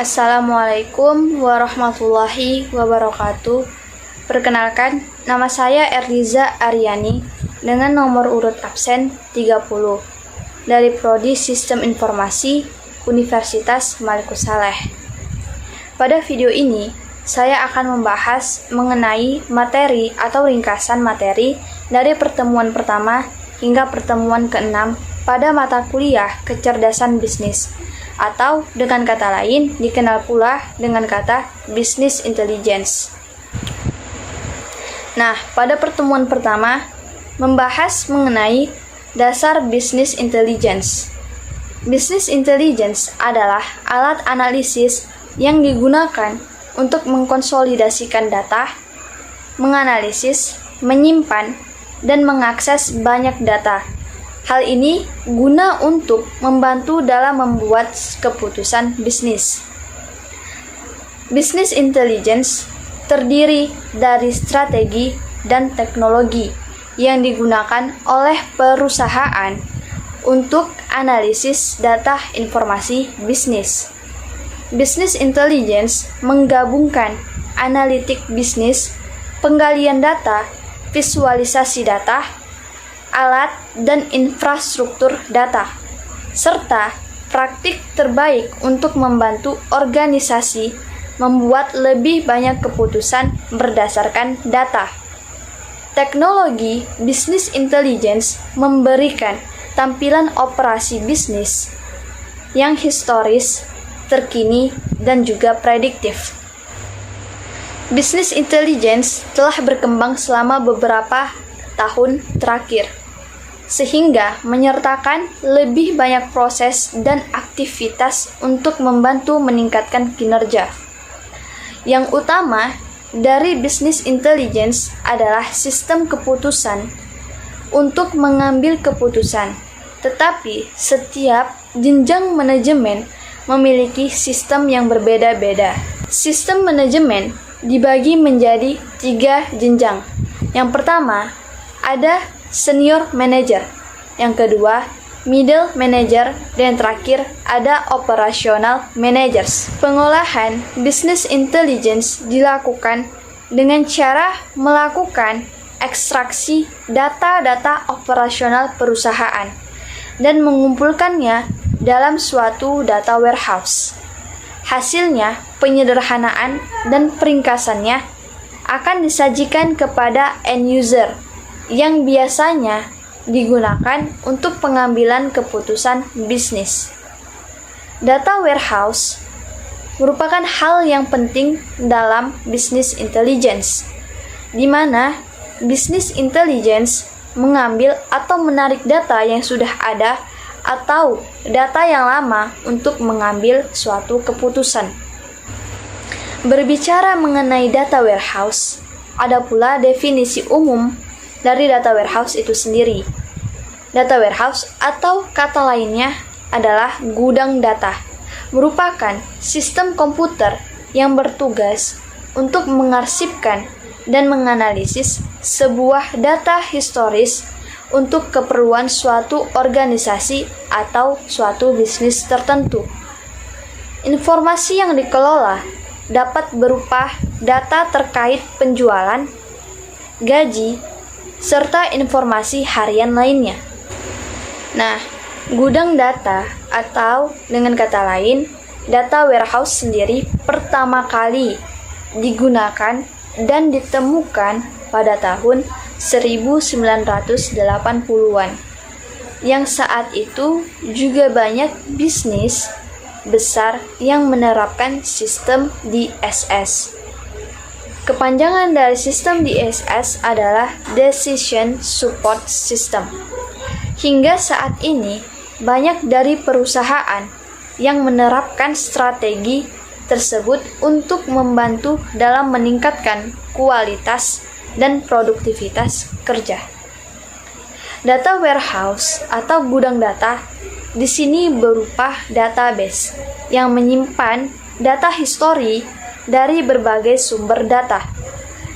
Assalamualaikum warahmatullahi wabarakatuh. Perkenalkan, nama saya Erliza Aryani dengan nomor urut absen 30 dari Prodi Sistem Informasi Universitas Malikus Saleh. Pada video ini, saya akan membahas mengenai materi atau ringkasan materi dari pertemuan pertama hingga pertemuan ke-6 pada mata kuliah Kecerdasan Bisnis, atau dengan kata lain dikenal pula dengan kata Business Intelligence. Nah, pada pertemuan pertama membahas mengenai dasar Business Intelligence. Business Intelligence adalah alat analisis yang digunakan untuk mengkonsolidasikan data, menganalisis, menyimpan, dan mengakses banyak data. Hal ini guna untuk membantu dalam membuat keputusan bisnis. Business Intelligence terdiri dari strategi dan teknologi yang digunakan oleh perusahaan untuk analisis data informasi bisnis. Business Intelligence menggabungkan analitik bisnis, penggalian data, visualisasi data, alat dan infrastruktur data, serta praktik terbaik untuk membantu organisasi membuat lebih banyak keputusan berdasarkan data. Teknologi Business Intelligence memberikan tampilan operasi bisnis yang historis, terkini, dan juga prediktif. Business Intelligence telah berkembang selama beberapa tahun terakhir, sehingga menyertakan lebih banyak proses dan aktivitas untuk membantu meningkatkan kinerja. Yang utama dari Business Intelligence adalah sistem keputusan untuk mengambil keputusan, tetapi setiap jenjang manajemen memiliki sistem yang berbeda-beda. Sistem manajemen dibagi menjadi 3 jenjang. Yang pertama, ada senior manager, yang kedua middle manager, dan terakhir ada operational managers. Pengolahan business intelligence dilakukan dengan cara melakukan ekstraksi data-data operasional perusahaan dan mengumpulkannya dalam suatu data warehouse. Hasilnya, penyederhanaan dan peringkasannya akan disajikan kepada end user yang biasanya digunakan untuk pengambilan keputusan bisnis. Data warehouse merupakan hal yang penting dalam business intelligence, di mana business intelligence mengambil atau menarik data yang sudah ada atau data yang lama untuk mengambil suatu keputusan. Berbicara mengenai data warehouse, ada pula definisi umum dari data warehouse itu sendiri. Data warehouse atau kata lainnya adalah gudang data, merupakan sistem komputer yang bertugas untuk mengarsipkan dan menganalisis sebuah data historis untuk keperluan suatu organisasi atau suatu bisnis tertentu. Informasi yang dikelola dapat berupa data terkait penjualan, gaji, serta informasi harian lainnya. Nah, gudang data atau dengan kata lain, data warehouse sendiri pertama kali digunakan dan ditemukan pada tahun 1980-an. Yang saat itu juga banyak bisnis besar yang menerapkan sistem DSS. Kepanjangan dari sistem DSS adalah Decision Support System. Hingga saat ini, banyak dari perusahaan yang menerapkan strategi tersebut untuk membantu dalam meningkatkan kualitas dan produktivitas kerja. Data warehouse atau gudang data di sini berupa database yang menyimpan data histori dari berbagai sumber data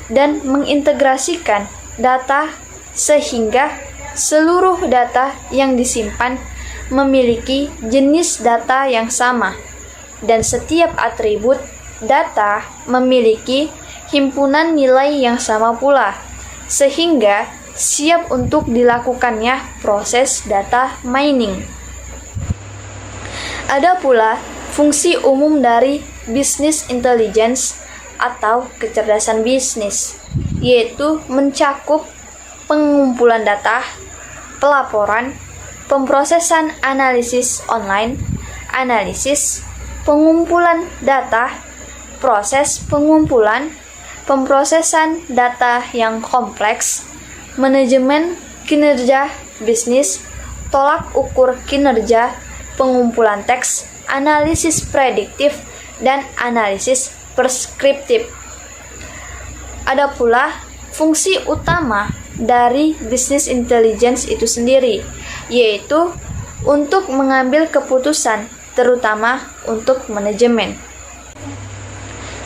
dan mengintegrasikan data sehingga seluruh data yang disimpan memiliki jenis data yang sama dan setiap atribut data memiliki himpunan nilai yang sama pula, sehingga siap untuk dilakukannya proses data mining. Ada pula fungsi umum dari business intelligence atau kecerdasan bisnis, yaitu mencakup pengumpulan data, pelaporan, pemrosesan analisis online, analisis, pengumpulan data, proses pengumpulan, pemrosesan data yang kompleks, manajemen kinerja bisnis, tolak ukur kinerja, pengumpulan teks, analisis prediktif, dan analisis preskriptif. Ada pula fungsi utama dari business intelligence itu sendiri, yaitu untuk mengambil keputusan, terutama untuk manajemen.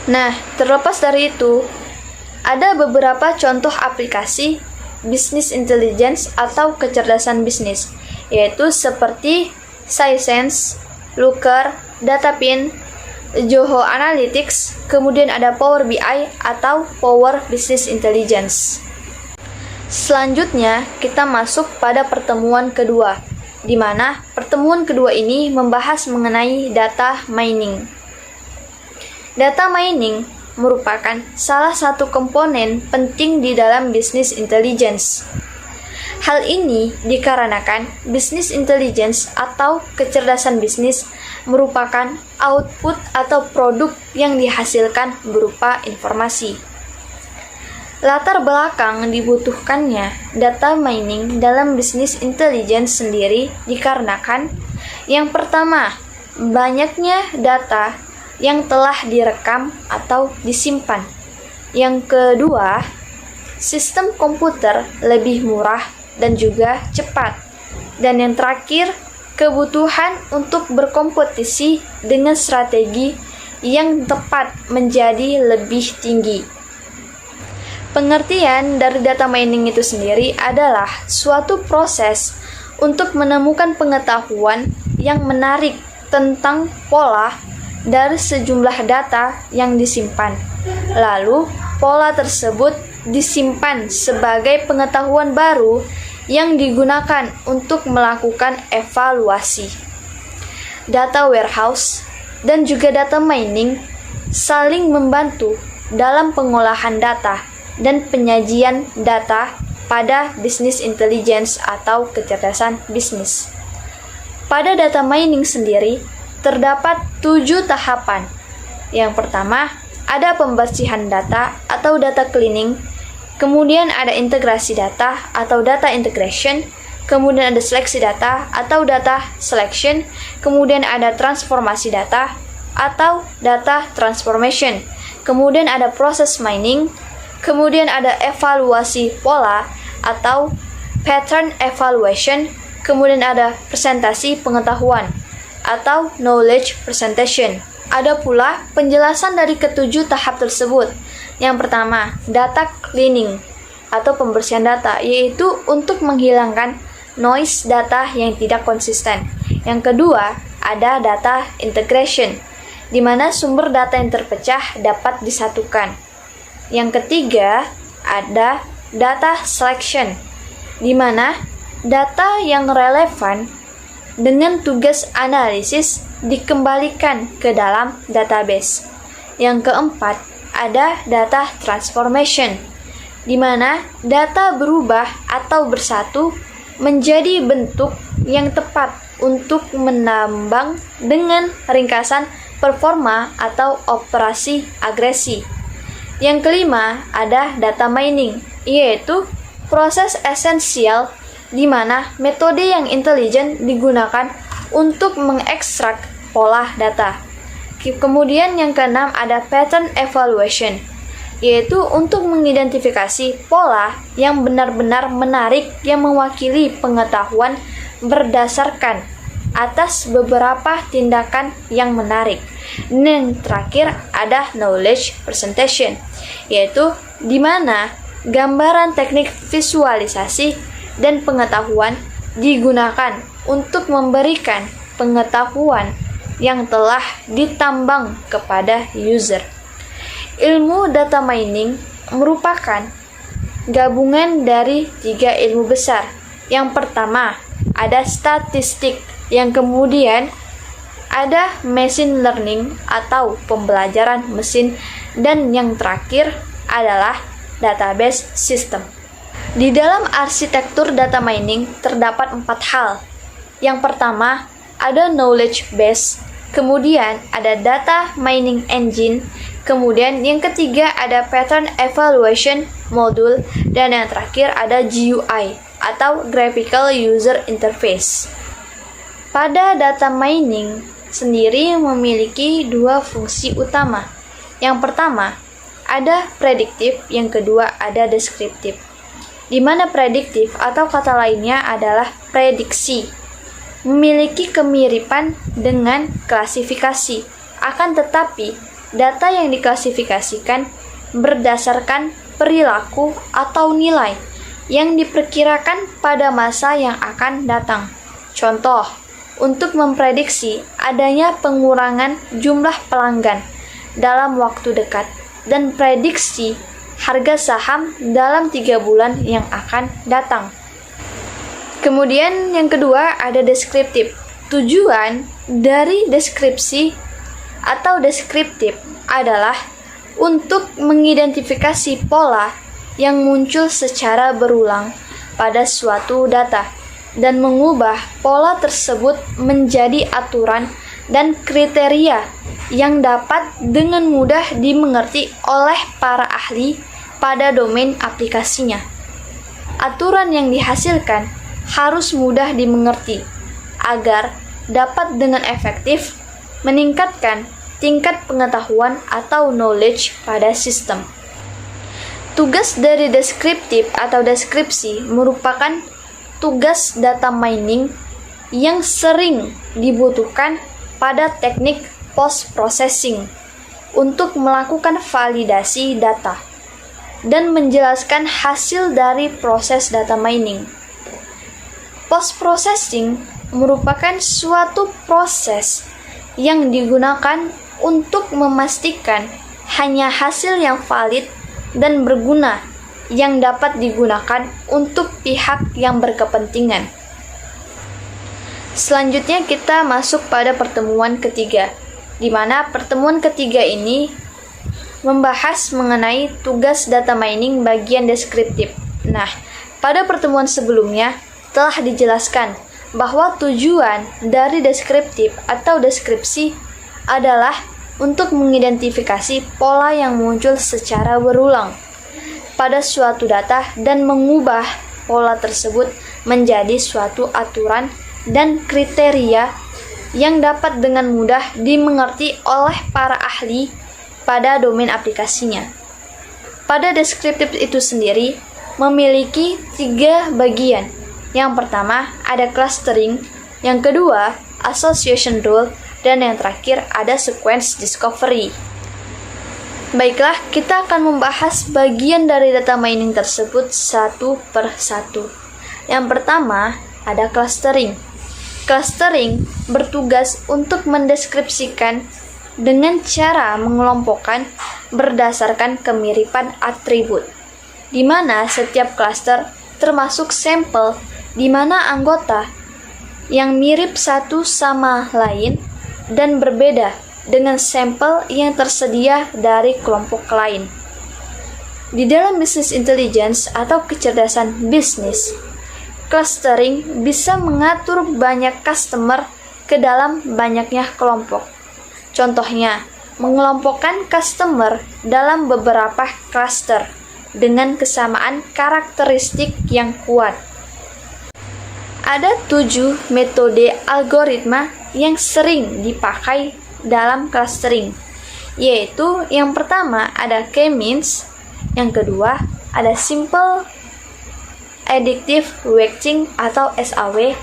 Nah, terlepas dari itu, ada beberapa contoh aplikasi business intelligence atau kecerdasan bisnis, yaitu seperti Sisense, Looker, Datapin, Zoho Analytics, kemudian ada Power BI atau Power Business Intelligence. Selanjutnya, kita masuk pada pertemuan kedua, di mana pertemuan kedua ini membahas mengenai data mining. Data mining merupakan salah satu komponen penting di dalam business intelligence. Hal ini dikarenakan business intelligence atau kecerdasan bisnis merupakan output atau produk yang dihasilkan berupa informasi. Latar belakang dibutuhkannya data mining dalam business intelligence sendiri dikarenakan yang pertama, banyaknya data yang telah direkam atau disimpan. Yang kedua, sistem komputer lebih murah dan juga cepat. Dan yang terakhir, kebutuhan untuk berkompetisi dengan strategi yang tepat menjadi lebih tinggi. Pengertian dari data mining itu sendiri adalah suatu proses untuk menemukan pengetahuan yang menarik tentang pola dari sejumlah data yang disimpan. Lalu, pola tersebut disimpan sebagai pengetahuan baru yang digunakan untuk melakukan evaluasi. Data warehouse dan juga data mining saling membantu dalam pengolahan data dan penyajian data pada business intelligence atau kecerdasan bisnis. Pada data mining sendiri, terdapat 7 tahapan. Yang pertama, ada pembersihan data atau data cleaning, kemudian ada integrasi data atau data integration, kemudian ada seleksi data atau data selection, kemudian ada transformasi data atau data transformation, kemudian ada proses mining, kemudian ada evaluasi pola atau pattern evaluation, kemudian ada presentasi pengetahuan atau knowledge presentation. Ada pula penjelasan dari ketujuh tahap tersebut. Yang pertama, data cleaning atau pembersihan data, yaitu untuk menghilangkan noise data yang tidak konsisten. Yang kedua, ada data integration, di mana sumber data yang terpecah dapat disatukan. Yang ketiga, ada data selection, di mana data yang relevan dengan tugas analisis dikembalikan ke dalam database. Yang keempat, ada data transformation, di mana data berubah atau bersatu menjadi bentuk yang tepat untuk menambang dengan ringkasan performa atau operasi agresi. Yang kelima, ada data mining, yaitu proses esensial di mana metode yang intelijen digunakan untuk mengekstrak pola data. Kemudian yang keenam ada pattern evaluation, yaitu untuk mengidentifikasi pola yang benar-benar menarik yang mewakili pengetahuan berdasarkan atas beberapa tindakan yang menarik. Dan yang terakhir ada knowledge presentation, yaitu di mana gambaran teknik visualisasi dan pengetahuan digunakan untuk memberikan pengetahuan yang telah ditambang kepada user. Ilmu data mining merupakan gabungan dari 3 ilmu besar. Yang pertama, ada statistik, yang kemudian ada machine learning atau pembelajaran mesin, dan yang terakhir adalah database system. Di dalam arsitektur data mining terdapat 4 hal. Yang pertama, ada knowledge base, kemudian ada data mining engine, kemudian yang ketiga ada pattern evaluation module, dan yang terakhir ada GUI atau graphical user interface. Pada data mining sendiri memiliki 2 fungsi utama. Yang pertama, ada prediktif, yang kedua ada deskriptif. Di mana prediktif atau kata lainnya adalah prediksi, memiliki kemiripan dengan klasifikasi. Akan tetapi, data yang diklasifikasikan berdasarkan perilaku atau nilai yang diperkirakan pada masa yang akan datang. Contoh, untuk memprediksi adanya pengurangan jumlah pelanggan dalam waktu dekat dan prediksi harga saham dalam 3 bulan yang akan datang. Kemudian yang kedua ada deskriptif. Tujuan dari deskripsi atau deskriptif adalah untuk mengidentifikasi pola yang muncul secara berulang pada suatu data dan mengubah pola tersebut menjadi aturan dan kriteria yang dapat dengan mudah dimengerti oleh para ahli pada domain aplikasinya. Aturan yang dihasilkan harus mudah dimengerti agar dapat dengan efektif meningkatkan tingkat pengetahuan atau knowledge pada sistem. Tugas dari deskriptif atau deskripsi merupakan tugas data mining yang sering dibutuhkan pada teknik post-processing untuk melakukan validasi data dan menjelaskan hasil dari proses data mining. Post-processing merupakan suatu proses yang digunakan untuk memastikan hanya hasil yang valid dan berguna yang dapat digunakan untuk pihak yang berkepentingan. Selanjutnya kita masuk pada pertemuan ketiga, di mana pertemuan ketiga ini membahas mengenai tugas data mining bagian deskriptif. Nah, pada pertemuan sebelumnya telah dijelaskan bahwa tujuan dari deskriptif atau deskripsi adalah untuk mengidentifikasi pola yang muncul secara berulang pada suatu data dan mengubah pola tersebut menjadi suatu aturan dan kriteria yang dapat dengan mudah dimengerti oleh para ahli pada domain aplikasinya. Pada deskriptif itu sendiri memiliki 3 bagian. Yang pertama ada clustering, yang kedua association rule, dan yang terakhir ada sequence discovery. Baiklah, kita akan membahas bagian dari data mining tersebut satu per satu. Yang pertama ada clustering. Clustering bertugas untuk mendeskripsikan dengan cara mengelompokkan berdasarkan kemiripan atribut, di mana setiap cluster termasuk sampel di mana anggota yang mirip satu sama lain dan berbeda dengan sampel yang tersedia dari kelompok lain. Di dalam business intelligence atau kecerdasan bisnis, clustering bisa mengatur banyak customer ke dalam banyaknya kelompok. Contohnya, mengelompokkan customer dalam beberapa cluster dengan kesamaan karakteristik yang kuat. Ada 7 metode algoritma yang sering dipakai dalam clustering, yaitu yang pertama ada K-means, yang kedua ada simple additive weighting atau SAW,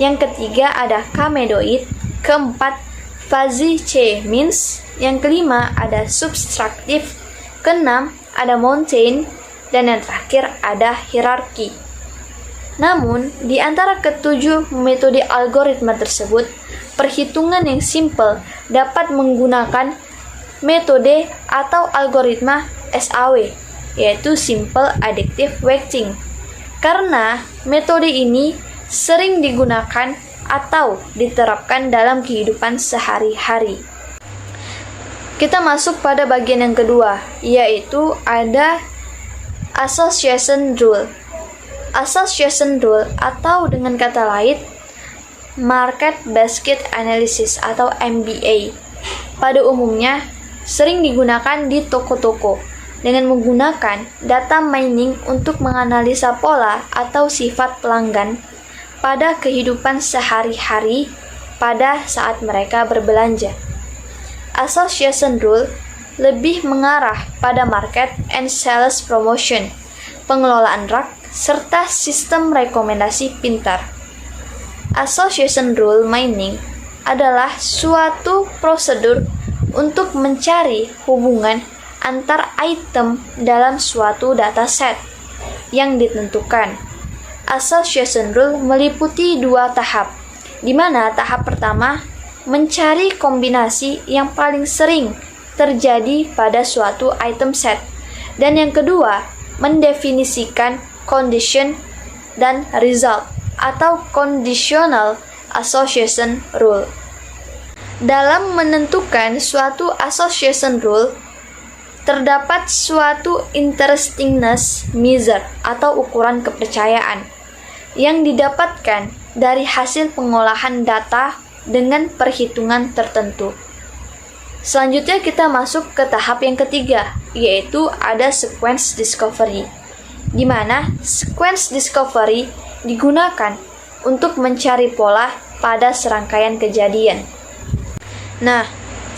yang ketiga ada K-medoid, keempat fuzzy K-means, yang kelima ada subtractive, keenam ada mountain, dan yang terakhir ada hierarchy. Namun, di antara ketujuh metode algoritma tersebut, perhitungan yang simple dapat menggunakan metode atau algoritma SAW, yaitu Simple Additive Weighting. Karena metode ini sering digunakan atau diterapkan dalam kehidupan sehari-hari. Kita masuk pada bagian yang kedua, yaitu ada Association Rule. Association Rule atau dengan kata lain Market Basket Analysis atau MBA. Pada umumnya sering digunakan di toko-toko dengan menggunakan data mining untuk menganalisa pola atau sifat pelanggan pada kehidupan sehari-hari pada saat mereka berbelanja. Association Rule lebih mengarah pada market and sales promotion, pengelolaan rak, serta sistem rekomendasi pintar. Association Rule mining adalah suatu prosedur untuk mencari hubungan antar item dalam suatu dataset yang ditentukan. Association Rule meliputi 2 tahap, di mana tahap pertama mencari kombinasi yang paling sering terjadi pada suatu item set, dan yang kedua mendefinisikan condition dan result atau conditional association rule. Dalam menentukan suatu association rule, terdapat suatu interestingness measure atau ukuran kepercayaan yang didapatkan dari hasil pengolahan data dengan perhitungan tertentu. Selanjutnya kita masuk ke tahap yang ketiga, yaitu ada sequence discovery, di mana sequence discovery digunakan untuk mencari pola pada serangkaian kejadian. Nah,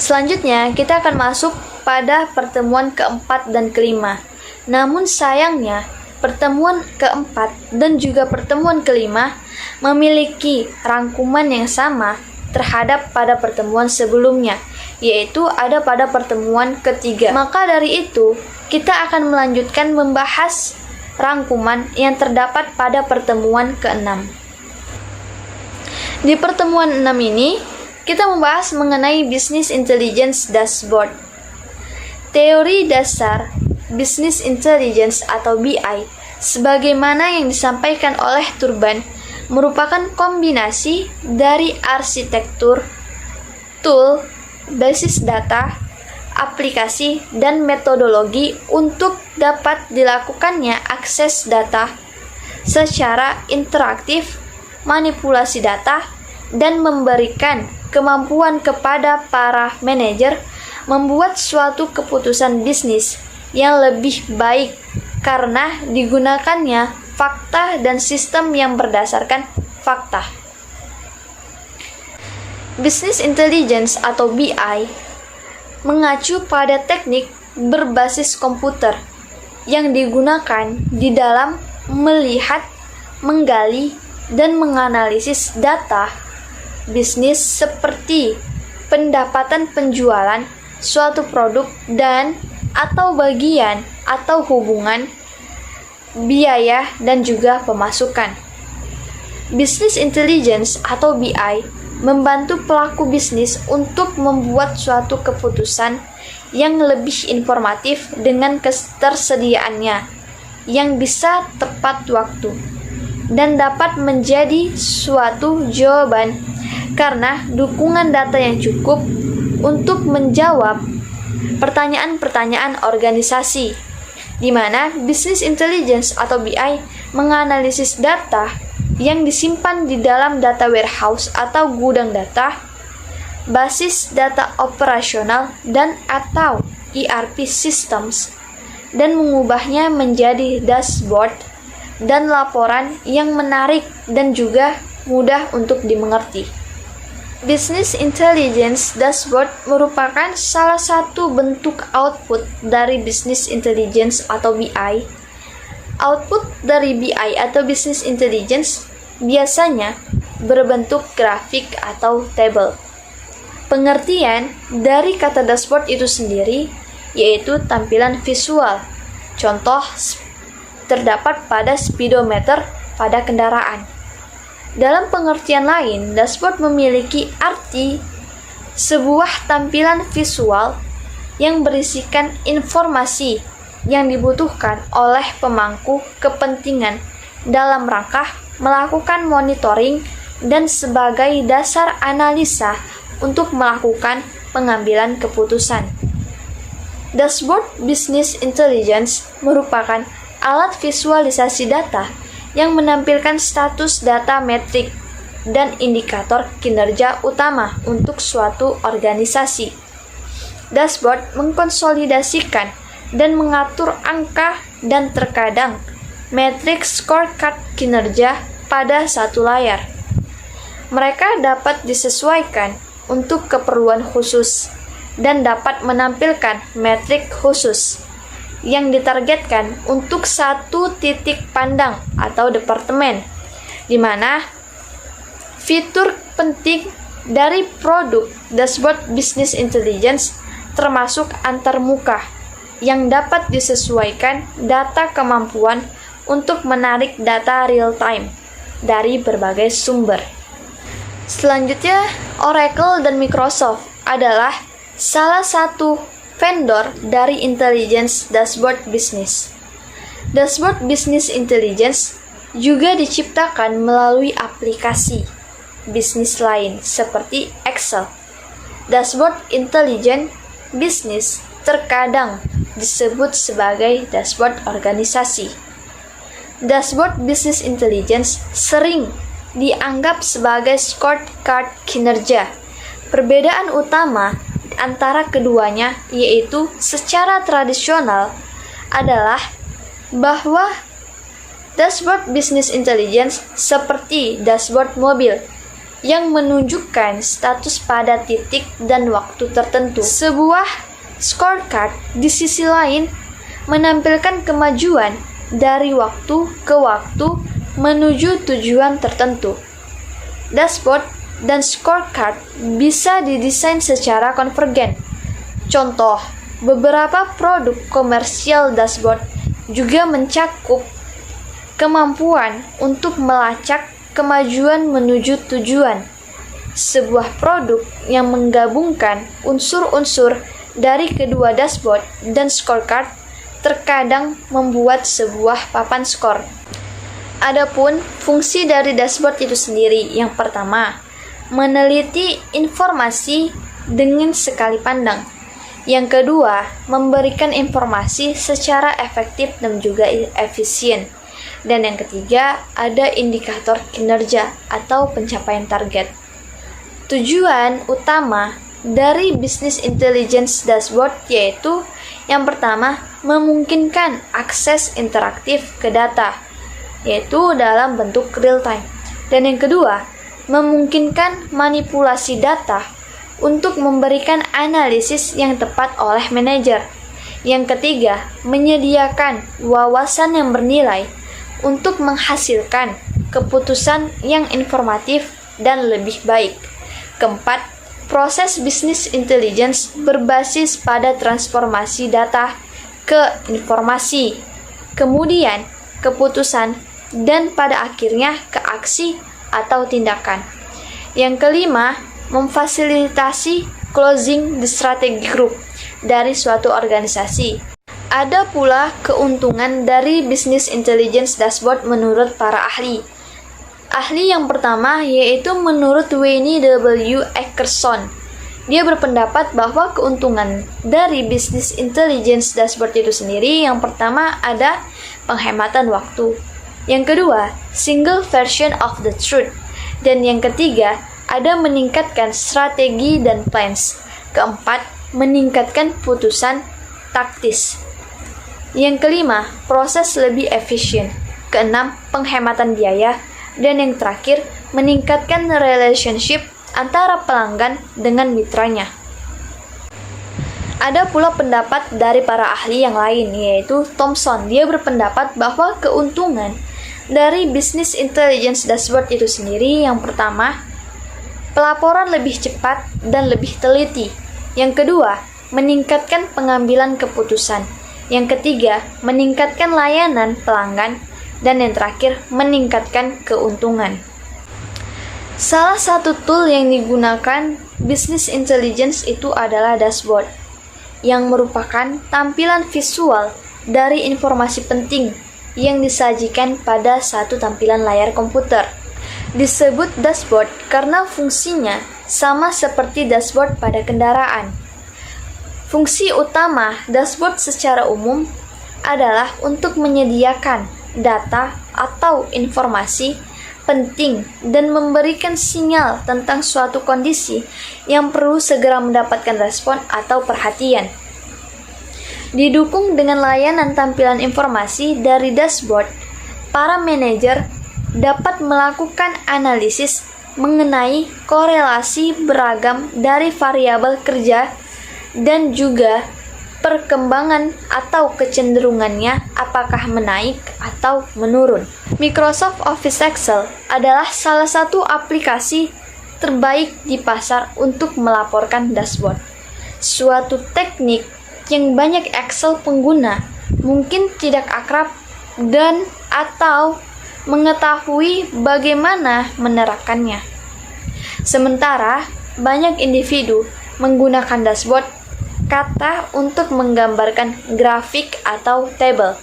selanjutnya kita akan masuk pada pertemuan keempat dan kelima. Namun sayangnya, pertemuan keempat dan juga pertemuan kelima memiliki rangkuman yang sama terhadap pada pertemuan sebelumnya, yaitu ada pada pertemuan ketiga. Maka dari itu, kita akan melanjutkan membahas rangkuman yang terdapat pada pertemuan keenam. Di pertemuan 6 ini, kita membahas mengenai Business Intelligence Dashboard. Teori dasar Business Intelligence atau BI, sebagaimana yang disampaikan oleh Turban, merupakan kombinasi dari arsitektur, tool, basis data, aplikasi, dan metodologi untuk dapat dilakukannya akses data secara interaktif, manipulasi data, dan memberikan kemampuan kepada para manajer membuat suatu keputusan bisnis yang lebih baik karena digunakannya fakta dan sistem yang berdasarkan fakta. Business Intelligence atau BI mengacu pada teknik berbasis komputer yang digunakan di dalam melihat, menggali, dan menganalisis data bisnis seperti pendapatan penjualan suatu produk dan atau bagian atau hubungan biaya dan juga pemasukan. Business Intelligence atau BI membantu pelaku bisnis untuk membuat suatu keputusan yang lebih informatif dengan ketersediaannya yang bisa tepat waktu dan dapat menjadi suatu jawaban karena dukungan data yang cukup untuk menjawab pertanyaan-pertanyaan organisasi, di mana Business Intelligence atau BI menganalisis data yang disimpan di dalam data warehouse atau gudang data, basis data operasional dan atau ERP systems, dan mengubahnya menjadi dashboard dan laporan yang menarik dan juga mudah untuk dimengerti. Business Intelligence Dashboard merupakan salah satu bentuk output dari Business Intelligence atau BI. Output dari BI atau Business Intelligence biasanya berbentuk grafik atau tabel. Pengertian dari kata dashboard itu sendiri yaitu tampilan visual. Contoh terdapat pada speedometer pada kendaraan. Dalam pengertian lain, dashboard memiliki arti sebuah tampilan visual yang berisikan informasi yang dibutuhkan oleh pemangku kepentingan dalam rangka melakukan monitoring dan sebagai dasar analisa untuk melakukan pengambilan keputusan. Dashboard Business Intelligence merupakan alat visualisasi data yang menampilkan status data metrik dan indikator kinerja utama untuk suatu organisasi. Dashboard mengkonsolidasikan dan mengatur angka dan terkadang metrik scorecard kinerja pada satu layar. Mereka dapat disesuaikan untuk keperluan khusus dan dapat menampilkan metrik khusus yang ditargetkan untuk satu titik pandang atau departemen, di mana fitur penting dari produk Dashboard Business Intelligence termasuk antarmuka yang dapat disesuaikan data kemampuan untuk menarik data real-time dari berbagai sumber. Selanjutnya, Oracle dan Microsoft adalah salah satu vendor dari intelligence dashboard business. Dashboard Business Intelligence juga diciptakan melalui aplikasi bisnis lain seperti Excel. Dashboard Intelligence Business terkadang disebut sebagai dashboard organisasi. Dashboard Business Intelligence sering dianggap sebagai scorecard kinerja. Perbedaan utama antara keduanya yaitu secara tradisional adalah bahwa dashboard business intelligence seperti dashboard mobil yang menunjukkan status pada titik dan waktu tertentu. Sebuah scorecard di sisi lain menampilkan kemajuan dari waktu ke waktu menuju tujuan tertentu. Dashboard dan scorecard bisa didesain secara konvergen. Contoh, beberapa produk komersial dashboard juga mencakup kemampuan untuk melacak kemajuan menuju tujuan. Sebuah produk yang menggabungkan unsur-unsur dari kedua dashboard dan scorecard terkadang membuat sebuah papan skor. Adapun fungsi dari dashboard itu sendiri, yang pertama, meneliti informasi dengan sekali pandang. Yang kedua, memberikan informasi secara efektif dan juga efisien. Dan yang ketiga, ada indikator kinerja atau pencapaian target. Tujuan utama dari Business Intelligence Dashboard yaitu yang pertama, memungkinkan akses interaktif ke data, yaitu dalam bentuk real time. Dan yang kedua, memungkinkan manipulasi data untuk memberikan analisis yang tepat oleh manajer. Yang ketiga, menyediakan wawasan yang bernilai untuk menghasilkan keputusan yang informatif dan lebih baik. Keempat, proses business intelligence berbasis pada transformasi data ke informasi, kemudian keputusan, dan pada akhirnya ke aksi atau tindakan. Yang kelima, memfasilitasi closing the strategy group dari suatu organisasi. Ada pula keuntungan dari Business Intelligence Dashboard menurut para ahli. Ahli yang pertama yaitu menurut Wayne W. Eckerson. Dia berpendapat bahwa keuntungan dari Business Intelligence Dashboard itu sendiri yang pertama ada penghematan waktu. Yang kedua, single version of the truth. Dan yang ketiga, ada meningkatkan strategi dan plans. Keempat, meningkatkan putusan taktis. Yang kelima, proses lebih efisien. Keenam, penghematan biaya. Dan yang terakhir, meningkatkan relationship antara pelanggan dengan mitranya. Ada pula pendapat dari para ahli yang lain, yaitu Thomson. Dia berpendapat bahwa keuntungan dari Business Intelligence Dashboard itu sendiri yang pertama, pelaporan lebih cepat dan lebih teliti. Yang kedua, meningkatkan pengambilan keputusan. Yang ketiga, meningkatkan layanan pelanggan. Dan yang terakhir, meningkatkan keuntungan. Salah satu tool yang digunakan business intelligence itu adalah dashboard, yang merupakan tampilan visual dari informasi penting yang disajikan pada satu tampilan layar komputer. Disebut dashboard karena fungsinya sama seperti dashboard pada kendaraan. Fungsi utama dashboard secara umum adalah untuk menyediakan data atau informasi penting dan memberikan sinyal tentang suatu kondisi yang perlu segera mendapatkan respon atau perhatian. Didukung dengan layanan tampilan informasi dari dashboard, para manajer dapat melakukan analisis mengenai korelasi beragam dari variabel kerja dan juga perkembangan atau kecenderungannya apakah menaik atau menurun. Microsoft Office Excel adalah salah satu aplikasi terbaik di pasar untuk melaporkan dashboard. Suatu teknik yang banyak Excel pengguna mungkin tidak akrab dan atau mengetahui bagaimana menerapkannya. Sementara banyak individu menggunakan dashboard kata untuk menggambarkan grafik atau tabel.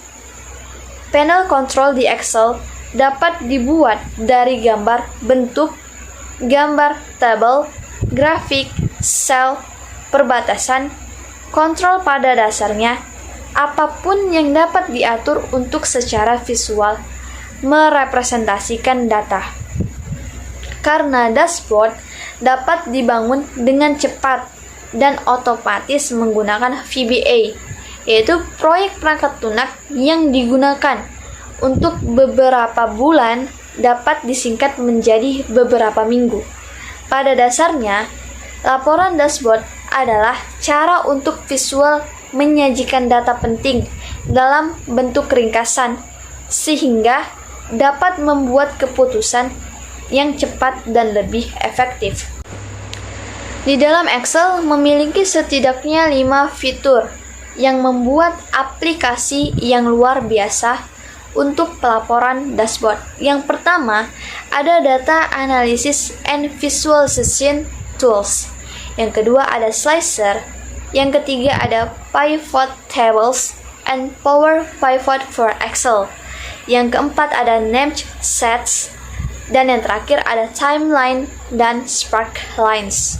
Panel control di Excel dapat dibuat dari gambar bentuk, gambar tabel, grafik, sel, perbatasan, kontrol pada dasarnya, apapun yang dapat diatur untuk secara visual merepresentasikan data. Karena dashboard dapat dibangun dengan cepat dan otomatis menggunakan VBA, yaitu proyek perangkat lunak yang digunakan untuk beberapa bulan dapat disingkat menjadi beberapa minggu. Pada dasarnya, laporan dashboard adalah cara untuk visual menyajikan data penting dalam bentuk ringkasan, sehingga dapat membuat keputusan yang cepat dan lebih efektif. Di dalam Excel memiliki setidaknya 5 fitur yang membuat aplikasi yang luar biasa untuk pelaporan dashboard. Yang pertama, ada Data Analysis and Visualization Tools. Yang kedua, ada Slicer. Yang ketiga, ada Pivot Tables and Power Pivot for Excel. Yang keempat, ada Named Sets. Dan yang terakhir, ada Timeline dan Spark Lines.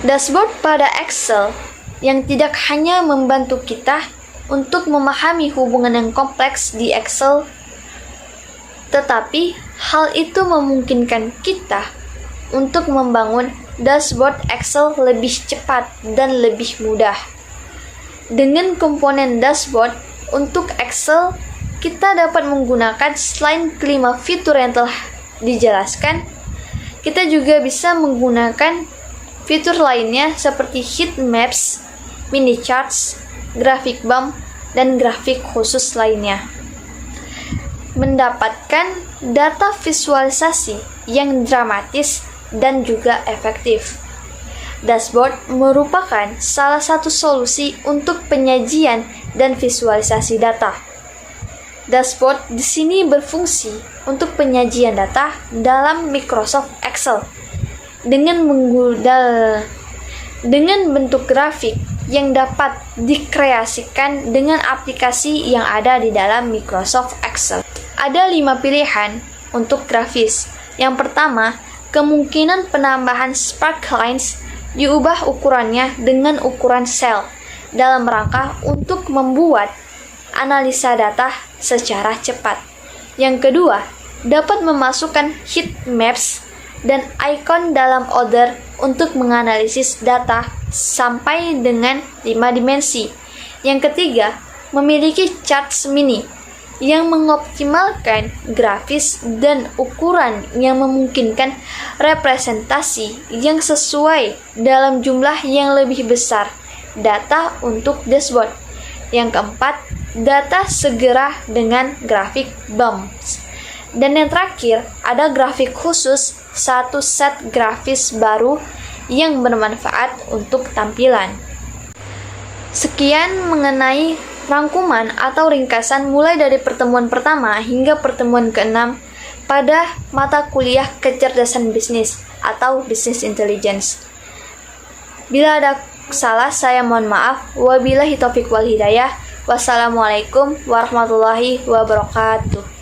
Dashboard pada Excel yang tidak hanya membantu kita untuk memahami hubungan yang kompleks di Excel, tetapi hal itu memungkinkan kita untuk membangun dashboard Excel lebih cepat dan lebih mudah. Dengan komponen dashboard untuk Excel, kita dapat menggunakan selain kelima fitur yang telah dijelaskan, kita juga bisa menggunakan fitur lainnya seperti heat maps, mini charts, grafik bump, dan grafik khusus lainnya. Mendapatkan data visualisasi yang dramatis dan juga efektif. Dashboard merupakan salah satu solusi untuk penyajian dan visualisasi data. Dashboard di sini berfungsi untuk penyajian data dalam Microsoft Excel dengan bentuk grafik yang dapat dikreasikan dengan aplikasi yang ada di dalam Microsoft Excel. Ada 5 pilihan untuk grafis. Yang pertama, kemungkinan penambahan spark lines diubah ukurannya dengan ukuran sel dalam rangka untuk membuat analisa data secara cepat. Yang kedua, dapat memasukkan heat maps dan icon dalam order untuk menganalisis data sampai dengan 5 dimensi. Yang ketiga, memiliki charts mini yang mengoptimalkan grafis dan ukuran yang memungkinkan representasi yang sesuai dalam jumlah yang lebih besar data untuk dashboard. Yang keempat, data segera dengan grafik bumps. Dan yang terakhir, ada grafik khusus, satu set grafis baru yang bermanfaat untuk tampilan. Sekian mengenai rangkuman atau ringkasan mulai dari pertemuan pertama hingga pertemuan ke-6 pada mata kuliah kecerdasan bisnis atau Business Intelligence. Bila ada salah, saya mohon maaf. Wabillahi taufiq wal hidayah. Wassalamualaikum warahmatullahi wabarakatuh.